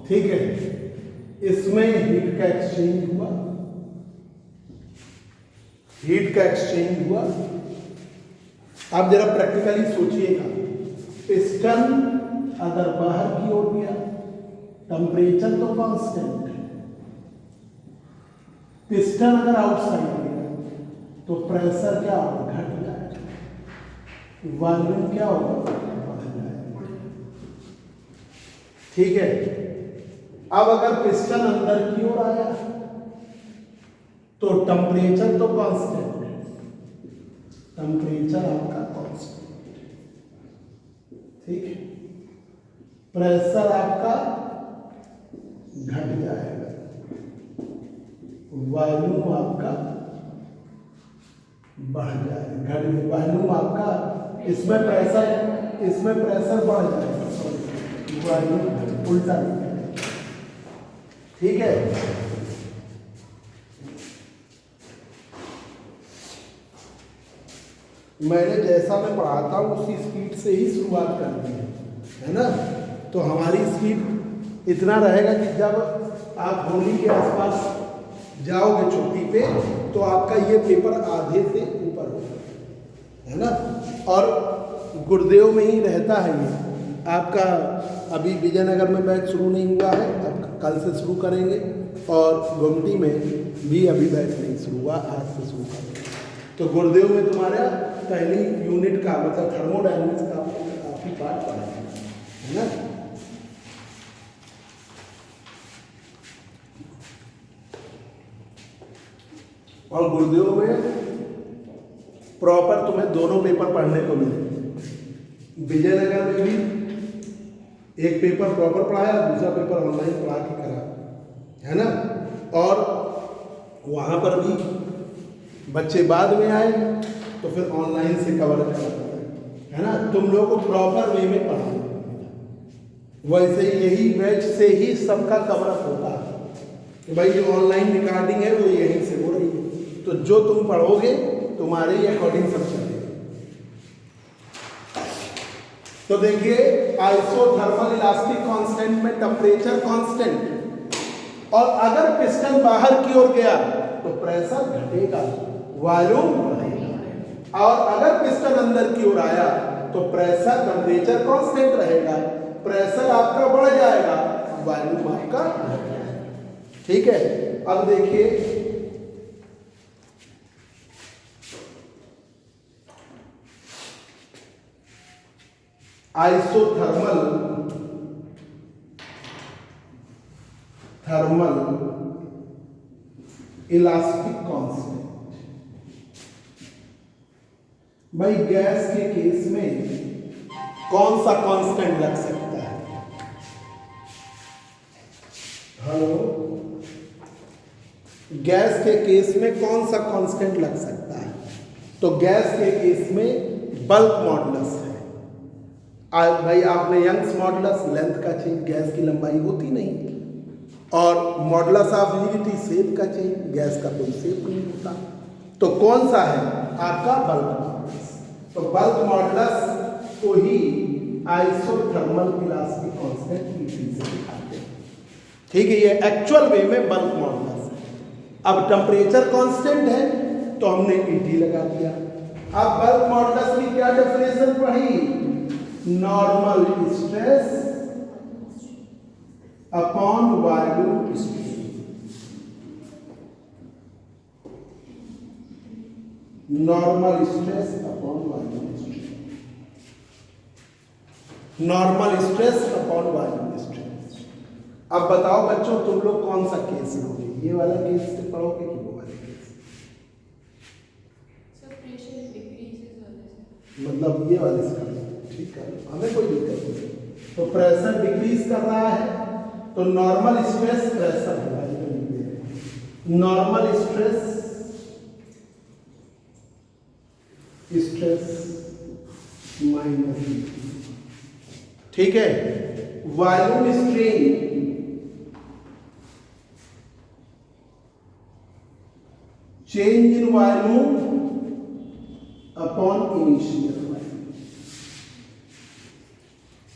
ठीक है, इसमें हीट का एक्सचेंज हुआ, हीट का एक्सचेंज हुआ। आप जरा प्रैक्टिकली सोचिएगा, पिस्टन अगर बाहर की ओर गया, टेम्परेचर तो कांस्टेंट है, पिस्टन अगर आउटसाइड गया तो प्रेशर क्या होगा, घट जाएगा, वॉल्यूम क्या होगा, बढ़ जाएगा। ठीक है, अब अगर पिस्टन अंदर की ओर आया तो टेम्परेचर तो कांस्टेंट है, टेम्परेचर आपका कांस्टेंट। ठीक है, प्रेशर आपका घट जाएगा, वॉल्यूम आपका बढ़ जाएगा, वॉल्यूम आपका, इसमें प्रेशर बढ़ जाएगा, सॉरी वॉल्यूम उल्टा। ठीक है, मैंने जैसा मैं पढ़ाता हूँ उसी स्पीड से ही शुरुआत करनी है ना। तो हमारी स्पीड इतना रहेगा कि जब आप होली के आसपास जाओगे छुट्टी पे तो आपका ये पेपर आधे से ऊपर होगा, है ना। और गुरुदेव में ही रहता है ये आपका। अभी विजयनगर में बैच शुरू नहीं हुआ है, अब कल से शुरू करेंगे, और गुमटी में भी अभी बैच नहीं शुरू हुआ, आज से शुरू करेंगे। तो गुरुदेव में तुम्हारा पहली यूनिट का मतलब थर्मोडायनेमिक्स का काफी पार्ट पढ़ा है ना। और गुरुदेव में प्रॉपर तुम्हें दोनों पेपर पढ़ने को मिले। विजयनगर में भी एक पेपर प्रॉपर पढ़ाया, दूसरा पेपर ऑनलाइन पढ़ा के करा, है ना। और वहाँ पर भी बच्चे बाद में आए तो फिर ऑनलाइन से कवर करना है ना। तुम लोगों को प्रॉपर वे में पढ़ाना, वैसे यही बैच से ही सबका कवरअप होता है कि भाई जो ऑनलाइन रिकॉर्डिंग है वो यहीं से हो रही है, तो जो तुम पढ़ोगे तुम्हारे ही अकॉर्डिंग सब चलेगा। तो देखिए, आइसोथर्मल इलास्टिक कांस्टेंट में टेम्परेचर कांस्टेंट, और अगर पिस्टन बाहर की ओर गया तो प्रेशर घटेगा, वॉल्यूम बढ़ेगा। और अगर पिस्टन अंदर की ओर आया तो प्रेशर टेम्परेचर कांस्टेंट रहेगा, प्रेशर आपका बढ़ जाएगा, वॉल्यूम आपका घट जाएगा। ठीक है, अब देखिए आइसोथर्मल इलास्टिक कांस्टेंट। भाई गैस के केस में कौन सा कांस्टेंट लग सकता है? हेलो, गैस के केस में कौन सा कांस्टेंट लग सकता है? तो गैस के केस में बल्क मॉडुलस है। भाई आपने यंग्स मॉडुलस, लेंथ का चेंज, गैस की लंबाई होती नहीं, और मॉडुलस ऑफ रिजिडिटी, शेप का चेंज, गैस का कोई शेप नहीं होता। तो कौन सा है आपका? Bulk modulus. तो बल्क मॉडुलस को ही आइसोथर्मल वेलोसिटी कांस्टेंट ईटी से दिखाते हैं। ठीक है, ये एक्चुअल वे में बल्क मॉडुलस है। अब टेम्परेचर कांस्टेंट है तो हमने ईटी लगा दिया। अब बल्क मॉडुलस की क्या डेफिनेशन पढ़ी? Normal stress upon volume strain. Normal stress upon volume strain. Normal stress upon volume strain. अब बताओ बच्चों, तुम लोग कौन सा केस लोगे? ये वाला केस से पढ़ोगे कि वो वाला केस? मतलब ये वाले से? ठीक है, हमें कोई दिक्कत नहीं। तो प्रेशर डिक्रीज कर रहा है तो नॉर्मल स्ट्रेस प्रेशर होगा। नॉर्मल स्ट्रेस माइनस, ठीक है। Volume strain change in volume upon initial volume.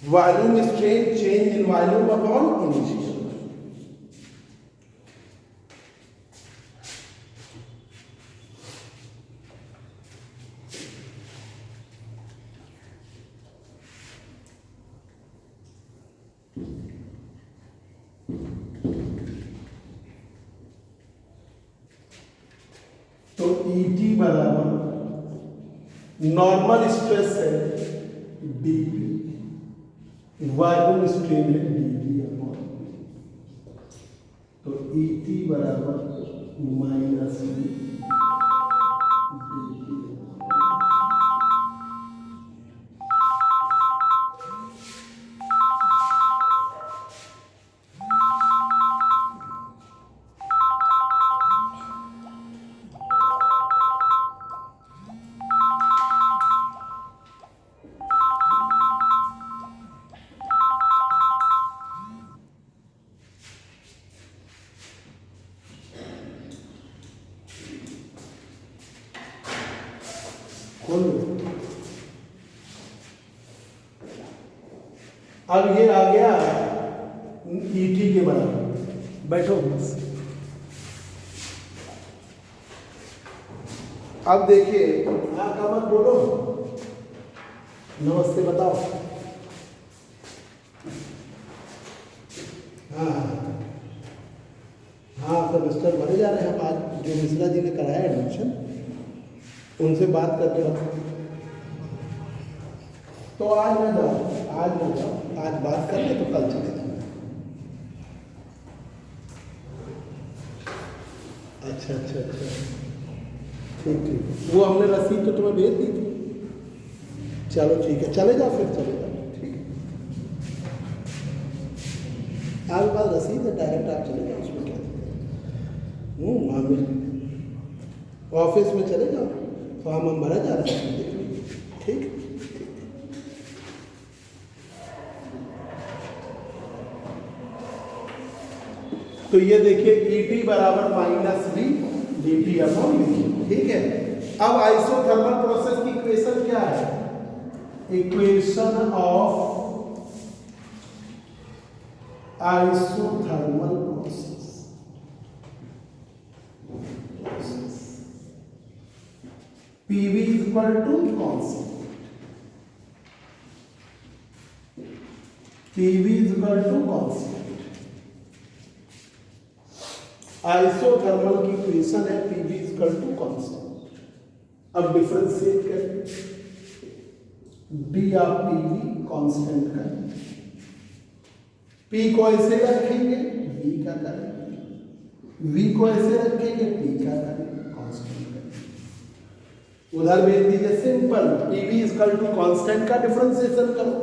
Volume strain change in volume upon initial. तो ईटी बराबर नॉर्मल स्ट्रेस है डीपी, वॉल्यूम स्ट्रेन है डीपी अपॉन। तो ईटी बराबर माइनस डीपी। अब ये आ गया ईटी के बराबर। बैठो बस। अब देखिए, हाँ का मत बोलो, नमस्ते बताओ। हाँ हाँ, सेमेस्टर भरे जा रहे हैं। हम आज जो मिश्रा जी ने कराया एडमिशन, उनसे बात करके रखो। तो आज न जाओ, आज न जाओ, आज बात कर ले तो कल चले जाओ। अच्छा अच्छा अच्छा, ठीक ठीक। वो हमने रसीद तो तुम्हें भेज दी थी। चलो ठीक है, चले जाओ फिर, चले जाओ, ठीक है। आज बाद रसीद है, डायरेक्ट आप चले जाओ, उसमें क्या ऑफिस में चले जाओ, फॉर्म हम भरा जा रहा है, ठीक। तो ये देखिए ईटी बराबर minus V DT upon V, ठीक है। अब आइसोथर्मल प्रोसेस की इक्वेशन क्या है? Equation of isothermal process. PV is equal to constant, PV is equal to constant. Isothermal की इक्वेशन है PV is equal to constant. अब डिफरेंशिएट करें, डी ऑफ पीवी कांस्टेंट करें, पी को ऐसे रखेंगे, वी का करें, वी को ऐसे रखेंगे, पी का करें, कांस्टेंट करें। उधर भेज दीजिए simple, PV equal to constant का डिफरेंशिएशन करो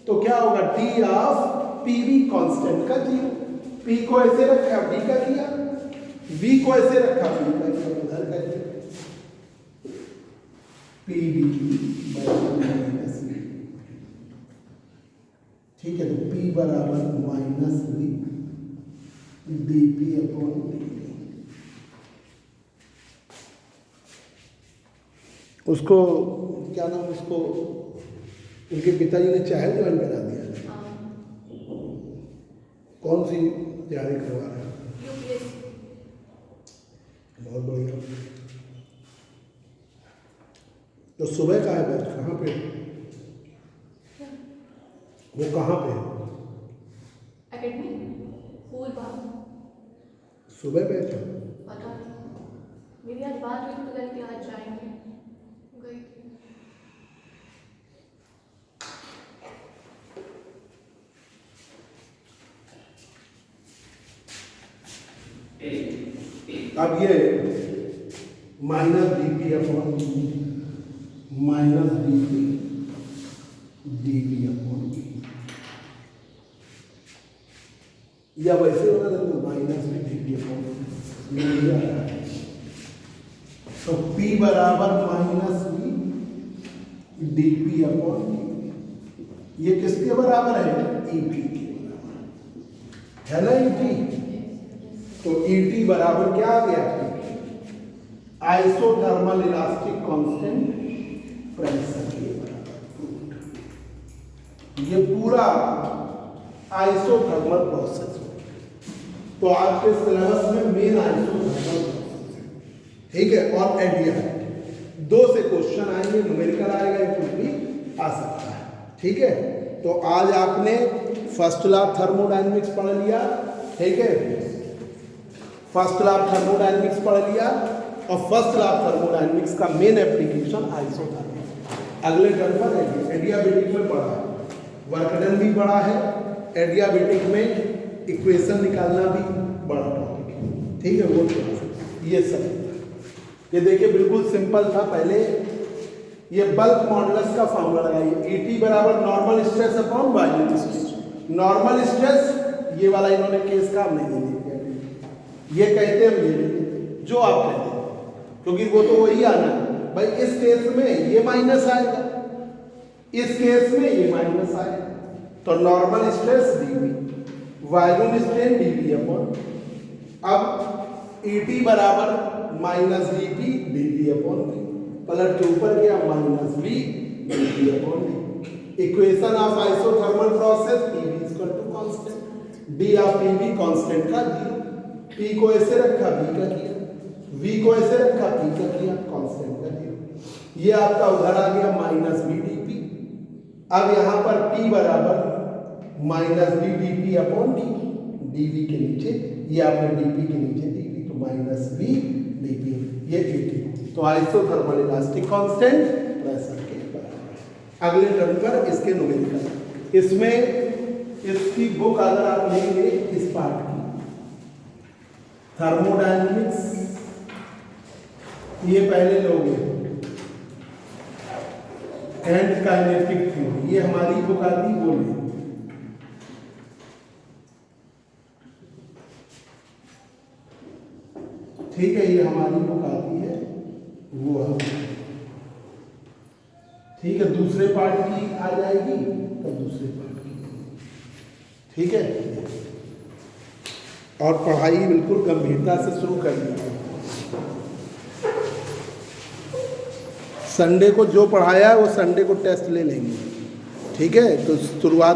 तो क्या होगा, डी ऑफ पीवी कांस्टेंट का 0, पी को ऐसे रखा बी का किया, वी को ऐसे रखा बी का किया, उधर करिए पीवी माइनस वी। ठीक है, तो पी बराबर minus V DP upon D. उसको क्या नाम, उसको उनके पिताजी ने चाहे ज्वाइन करा दिया। कौन सी तैयारी करवा रहे हैं? बहुत बढ़िया। तो सुबह का है बैच, कहाँ पे वो, कहाँ पे एकेडमी फूल बाग। सुबह बैच है? पता नहीं, मेरी आज बात हुई तो गई थी आज जाएंगे, गई थी। अब ये minus DP upon minus DP DP upon B, या वैसे होना था तो माइनस डीपी अपॉन, तो पी बराबर minus B DP upon B, ये किसके बराबर है, ईटी के बराबर है ना, ईटी। तो ईटी बराबर क्या आ गया, आइसोथर्मल इलास्टिक कांस्टेंट प्रेशर के बराबर। ये पूरा आइसोथर्मल प्रोसेस हो, तो आपके सिलेबस में मेन आइसोथर्मल प्रोसेस है, ठीक है। और एडियाबेटिक 2 से क्वेश्चन आएंगे, न्यूमेरिकल आएगा या कुछ भी आ सकता है, ठीक है। तो आज आपने फर्स्ट लॉ थर्मोडायनेमिक्स पढ़ लिया, ठीक है, फर्स्ट लॉ थर्मोडायनेमिक्स पढ़ लिया, और फर्स्ट लॉ थर्मोडायनेमिक्स का मेन एप्लीकेशन आइसोथर्मल। अगले टर्म पर एडियाबेटिक में पढ़ा है, वर्क डन भी पढ़ा है, एडियाबेटिक में इक्वेशन निकालना भी बड़ा टॉपिक है, ठीक है। वो ये सब, ये देखिए बिल्कुल सिंपल था। पहले ये बल्क मॉडुलस का फॉर्मूला लगाइए, ईटी बराबर normal stress upon volume stress. Normal stress ये वाला इन्होंने केस काम नहीं दे दिया, ये कहते हैं जो आप कहते हैं, क्योंकि वो तो वही आना है भाई। इस केस में ये माइनस आएगा, इस केस में ये माइनस आएगा, तो normal stress DV, volume strain DV upon, अब ईटी बराबर minus DP DV upon V, पलट के ऊपर गया minus V DV upon D. Equation of isothermal process PV equal to constant, D of PV constant का 0, P को ऐसे रखा बी का किया, वी को ऐसे रखा पी का किया, कांस्टेंट का 0। ये आपका उधर आ गया माइनस वी डीपी। अब यहाँ पर पी बराबर minus V DP upon D, DV के नीचे ये आपने डीपी के नीचे डीवी, तो माइनस वी डीपी, ये डीटी। तो आइसोथर्मल इलास्टिक कांस्टेंट प्रेशर के बराबर। अगले टर्म पर इसके न्यूमेरिकल, इसमें इसकी बुक अगर आप लेंगे इस पार्ट की, थर्मोडायनेमिक्स, ये पहले लोगे, एंड काइनेटिक थ्योरी, ये हमारी बुक आती बोले, ठीक है, ये हमारी बुक आती है वो आती है, ठीक है। दूसरे पार्ट की आ जाएगी तो दूसरे पार्ट की, ठीक है। और पढ़ाई बिल्कुल गंभीरता से शुरू कर दी। संडे को जो पढ़ाया है वो संडे को टेस्ट ले लेंगे, ठीक है। तो शुरुआत